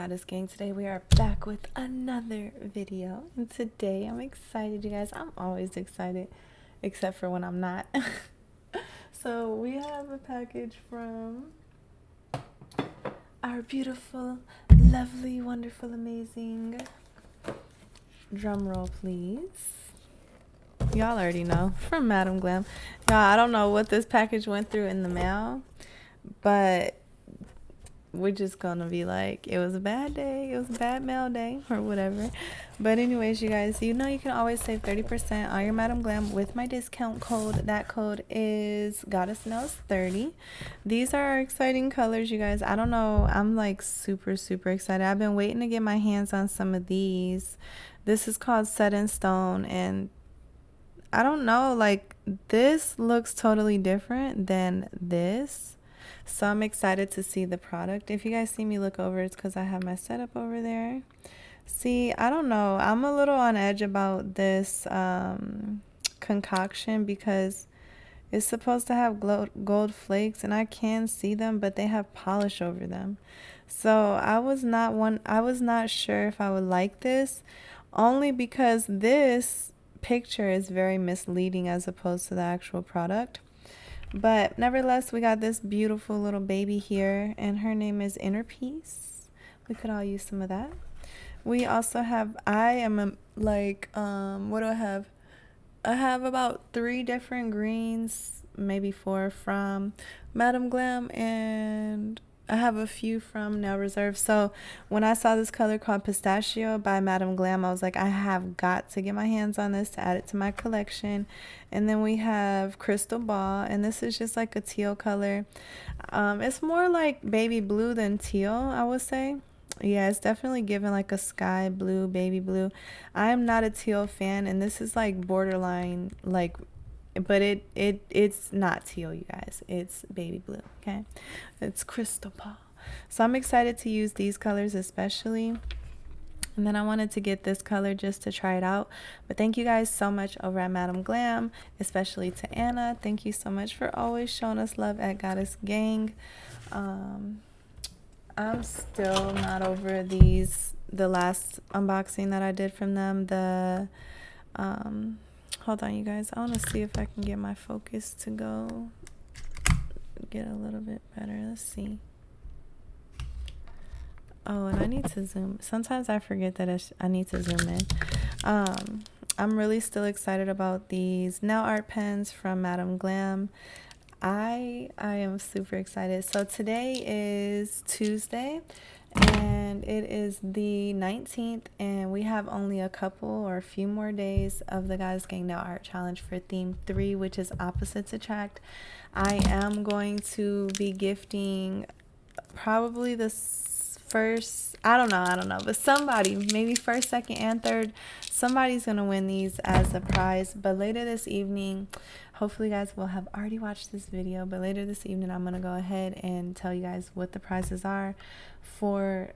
Goddess Gang. Today we are back with another video, and today I'm excited, you guys. I'm always excited except for when I'm not. So we have a package from our beautiful, lovely, wonderful, amazing, drum roll please, y'all already know, from Madam Glam. Y'all, I don't know what this package went through in the mail, but we're just gonna be like, it was a bad day, it was a bad mail day, or whatever. But anyways, you guys, you know you can always save 30% on your Madam Glam with my discount code. That code is goddessnails30. These are our exciting colors, you guys. I don't know, I'm like super excited. I've been waiting to get my hands on some of these. This is called Set in Stone, and I don't know, like, this looks totally different than this. So I'm excited to see the product. If you guys see me look over, it's because I have my setup over there. See, I don't know. I'm a little on edge about this concoction because it's supposed to have gold flakes, and I can see them, but they have polish over them. So I was not sure if I would like this, only because this picture is very misleading as opposed to the actual product. But nevertheless, we got this beautiful little baby here, and her name is Inner Peace. We could all use some of that. We also have, what do I have? I have about 3 different greens, maybe 4 from Madam Glam, and I have a few from Nail Reserve. So when I saw this color called Pistachio by Madam Glam, I was like, I have got to get my hands on this to add it to my collection. And then we have Crystal Ball, and this is just like a teal color. It's more like baby blue than teal, I would say. Yeah, it's definitely given like a sky blue, baby blue. I'm not a teal fan, and this is like borderline, like, but it's not teal, you guys. It's baby blue, okay? It's Crystal Ball. So I'm excited to use these colors especially. And then I wanted to get this color just to try it out. But thank you guys so much over at Madam Glam, especially to Anna. Thank you so much for always showing us love at Goddess Gang. I'm still not over the last unboxing that I did from them. Hold on, you guys. I want to see if I can get my focus to go get a little bit better. Let's see. Oh, and I need to zoom. Sometimes I forget that I need to zoom in. I'm really still excited about these nail art pens from Madam Glam. I am super excited. So today is Tuesday, and it is the 19th, and we have only a couple or a few more days of the Goddess Gang Nail Art Challenge for theme 3, which is Opposites Attract. I am going to be gifting probably the first, I don't know, but somebody, maybe first, second, and third, somebody's gonna win these as a prize. But later this evening, hopefully you guys will have already watched this video, but later this evening I'm gonna go ahead and tell you guys what the prizes are for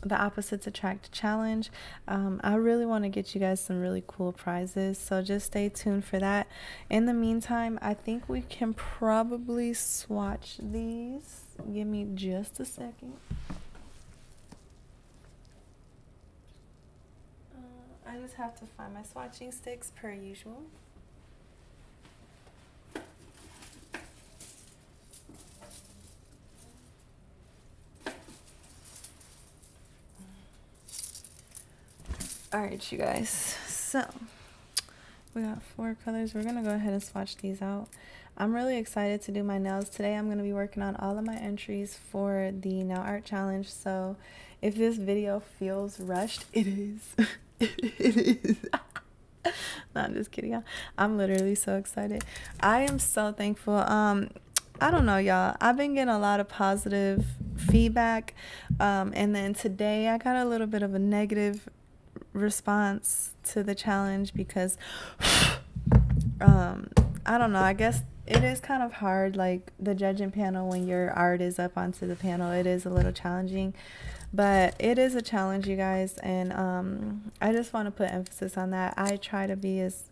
the Opposites Attract challenge. I really want to get you guys some really cool prizes, so just stay tuned for that. In the meantime, I think we can probably swatch these. Give me just a second. I just have to find my swatching sticks per usual. Alright, you guys, so we got 4 colors. We're gonna go ahead and swatch these out. I'm really excited to do my nails today. I'm gonna be working on all of my entries for the nail art challenge, so if this video feels rushed, it is. It is. No, I'm just kidding, y'all. I'm literally so excited. I am so thankful. I don't know, y'all. I've been getting a lot of positive feedback, and then today I got a little bit of a negative response to the challenge because I don't know, I guess it is kind of hard, like the judging panel, when your art is up onto the panel, it is a little challenging, but it is a challenge, you guys, and I just want to put emphasis on that. I try to be as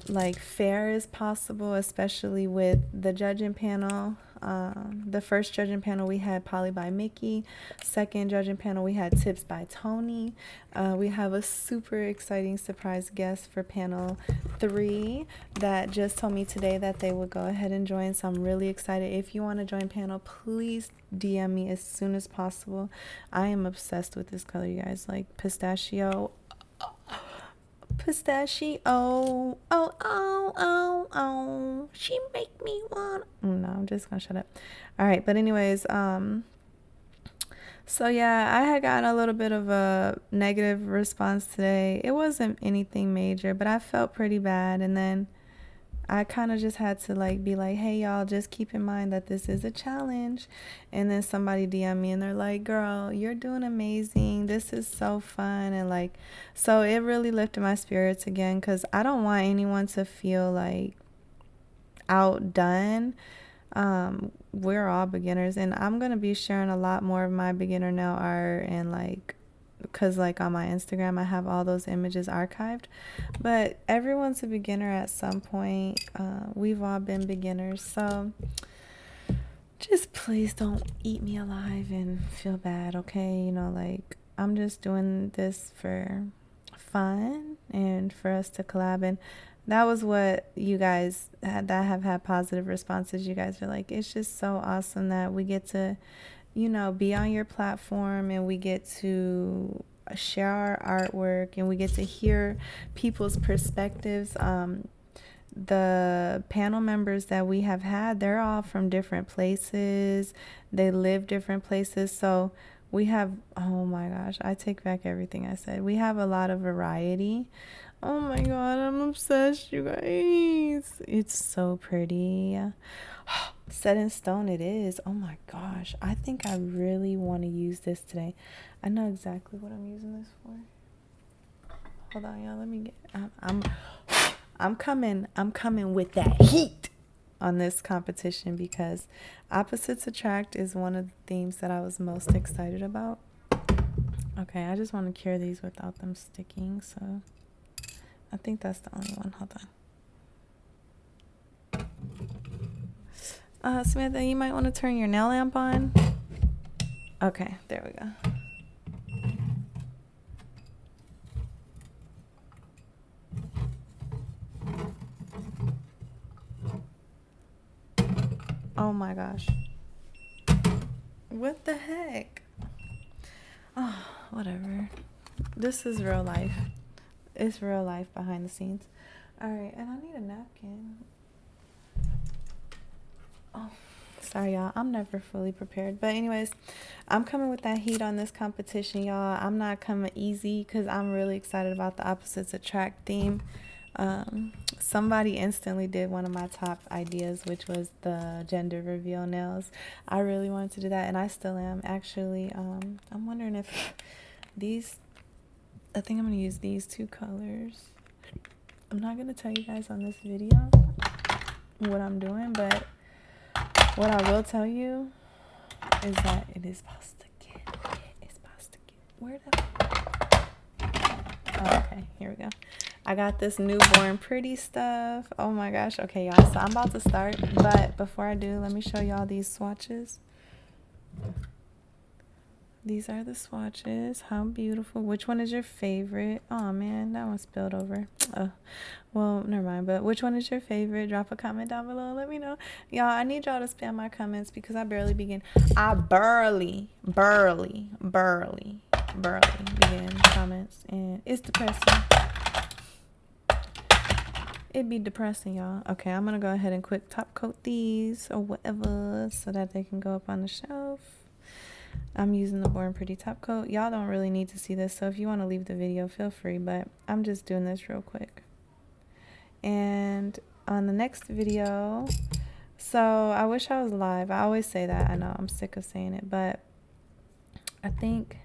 like fair as possible, especially with the judging panel. The first judging panel we had Polly by Mickey. Second judging panel we had Tips by Tony. We have a super exciting surprise guest for panel 3 that just told me today that they would go ahead and join, so I'm really excited. If you want to join panel, please DM me as soon as possible. I am obsessed with this color, you guys. Like Pistachio. Pistachio. Oh, oh, oh, oh. She make me want. No, I'm just gonna shut up. All right, but anyways, so yeah, I had gotten a little bit of a negative response today. It wasn't anything major, but I felt pretty bad, and then I kind of just had to like be like, hey y'all, just keep in mind that this is a challenge. And then somebody DM me and they're like, girl, you're doing amazing, this is so fun. And like, so it really lifted my spirits again, because I don't want anyone to feel like outdone. We're all beginners, and I'm gonna be sharing a lot more of my beginner nail art, and like, because like on my Instagram I have all those images archived, but everyone's a beginner at some point. We've all been beginners, so just please don't eat me alive and feel bad, okay? You know, like, I'm just doing this for fun and for us to collab. And that was what you guys had that have had positive responses. You guys are like, it's just so awesome that we get to, you know, be on your platform, and we get to share our artwork, and we get to hear people's perspectives. The panel members that we have had, they're all from different places. They live different places. So we have, oh my gosh, I take back everything I said. We have a lot of variety. Oh my God, I'm obsessed, you guys. It's so pretty. Set in stone it is. Oh my gosh, I think I really want to use this today. I know exactly what I'm using this for. Hold on, y'all. Let me get. I'm coming with that heat on this competition, because opposites attract is one of the themes that I was most excited about. Okay, I just want to cure these without them sticking, so I think that's the only one. Hold on. Samantha, you might want to turn your nail lamp on. Okay, there we go. Oh my gosh. What the heck? Oh, whatever. This is real life. It's real life behind the scenes. Alright, and I need a napkin. Oh, sorry, y'all. I'm never fully prepared. But anyways, I'm coming with that heat on this competition, y'all. I'm not coming easy, because I'm really excited about the opposites attract theme. Somebody instantly did one of my top ideas, which was the gender reveal nails. I really wanted to do that, and I still am. Actually, I'm wondering if these, I think I'm going to use these 2 colors. I'm not going to tell you guys on this video what I'm doing, but what I will tell you is that it is supposed to get, it's supposed to get, where the, oh, okay, here we go. I got this newborn pretty stuff. Oh my gosh. Okay, y'all, so I'm about to start, but before I do, let me show y'all these swatches. These are the swatches. How beautiful. Which one is your favorite? Oh man, that one spilled over. Well, never mind. But which one is your favorite? Drop a comment down below. Let me know. Y'all, I need y'all to spam my comments, because I barely begin comments, and it's depressing. It'd be depressing, y'all. Okay, I'm gonna go ahead and quick top coat these or whatever, so that they can go up on the shelf. I'm using the Born Pretty top coat. Y'all don't really need to see this, so if you want to leave the video, feel free, but I'm just doing this real quick. And on the next video, so I wish I was live. I always say that. I know, I'm sick of saying it, but I think,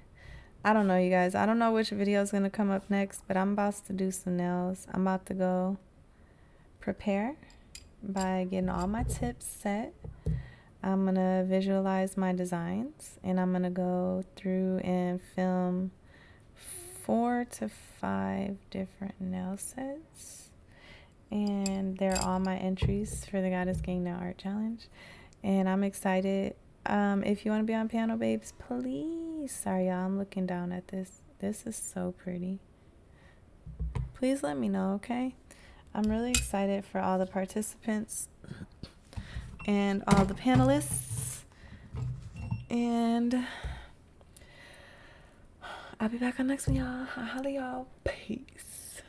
I don't know, you guys. I don't know which video is going to come up next, but I'm about to do some nails. I'm about to go prepare by getting all my tips set. I'm going to visualize my designs, and I'm going to go through and film 4 to 5 different nail sets. And they're all my entries for the Goddess Gang Nail Art Challenge. and I'm excited. If you want to be on panel, babes, please. Sorry, y'all. I'm looking down at this. This is so pretty. Please let me know, okay? I'm really excited for all the participants and all the panelists. And I'll be back on next one, y'all. I'll holla y'all. Peace.